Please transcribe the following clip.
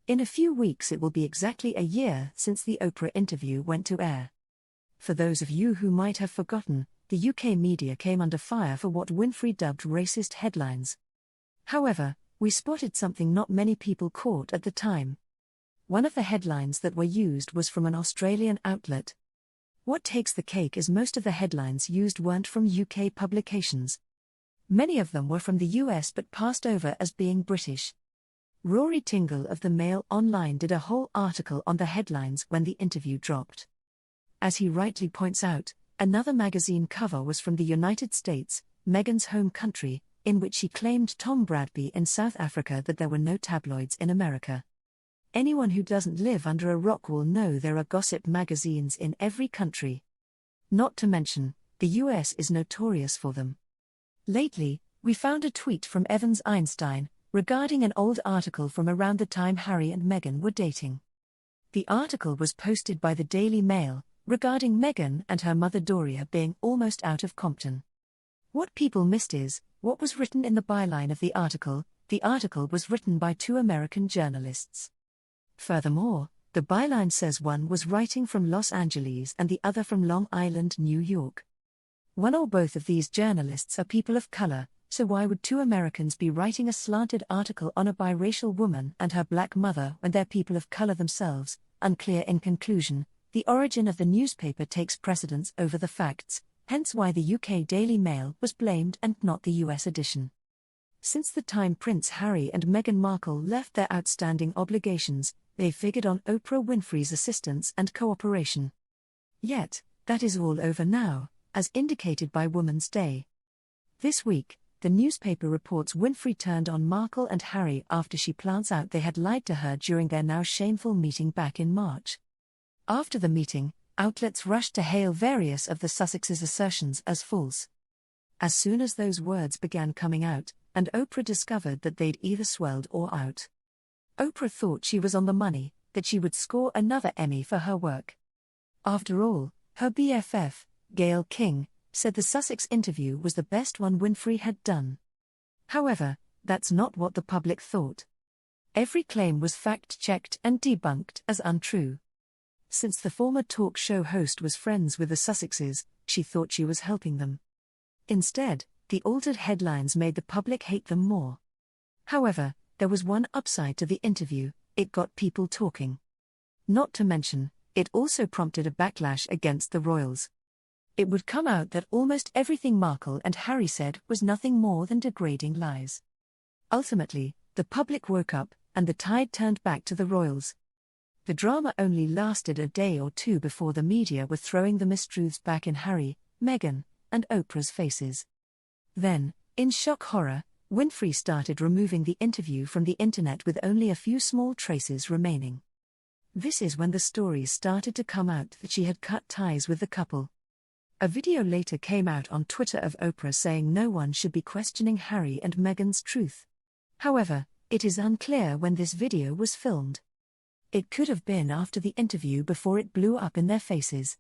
In a few weeks it will be exactly a year since the Oprah interview went to air. For those of you who might have forgotten, the UK media came under fire for what Winfrey dubbed racist headlines. However, we spotted something not many people caught at the time. One of the headlines that were used was from an Australian outlet. What takes the cake is most of the headlines used weren't from UK publications. Many of them were from the US but passed over as being British. Rory Tingle of the Mail Online did a whole article on the headlines when the interview dropped. As he rightly points out, another magazine cover was from the United States, Meghan's home country, in which she claimed Tom Bradby in South Africa that there were no tabloids in America. Anyone who doesn't live under a rock will know there are gossip magazines in every country. Not to mention, the US is notorious for them. Lately, we found a tweet from Evans Einstein regarding an old article from around the time Harry and Meghan were dating. The article was posted by the Daily Mail, regarding Meghan and her mother Doria being almost out of Compton. What people missed is, what was written in the byline of the article. The article was written by two American journalists. Furthermore, the byline says one was writing from Los Angeles and the other from Long Island, New York. One or both of these journalists are people of color, so why would two Americans be writing a slanted article on a biracial woman and her black mother when they're people of color themselves? Unclear. In conclusion, the origin of the newspaper takes precedence over the facts, hence why the UK Daily Mail was blamed and not the US edition. Since the time Prince Harry and Meghan Markle left their outstanding obligations, they figured on Oprah Winfrey's assistance and cooperation. Yet, that is all over now, as indicated by Women's Day. This week, the newspaper reports Winfrey turned on Markle and Harry after she plants out they had lied to her during their now shameful meeting back in March. After the meeting, outlets rushed to hail various of the Sussexes' assertions as false. As soon as those words began coming out, and Oprah discovered that they'd either swelled or out. Oprah thought she was on the money, that she would score another Emmy for her work. After all, her BFF, Gayle King, said the Sussex interview was the best one Winfrey had done. However, that's not what the public thought. Every claim was fact-checked and debunked as untrue. Since the former talk show host was friends with the Sussexes, she thought she was helping them. Instead, the altered headlines made the public hate them more. However, there was one upside to the interview: it got people talking. Not to mention, it also prompted a backlash against the royals. It would come out that almost everything Markle and Harry said was nothing more than degrading lies. Ultimately, the public woke up, and the tide turned back to the royals. The drama only lasted a day or two before the media were throwing the mistruths back in Harry, Meghan, and Oprah's faces. Then, in shock horror, Winfrey started removing the interview from the internet with only a few small traces remaining. This is when the stories started to come out that she had cut ties with the couple. A video later came out on Twitter of Oprah saying no one should be questioning Harry and Meghan's truth. However, it is unclear when this video was filmed. It could have been after the interview before it blew up in their faces.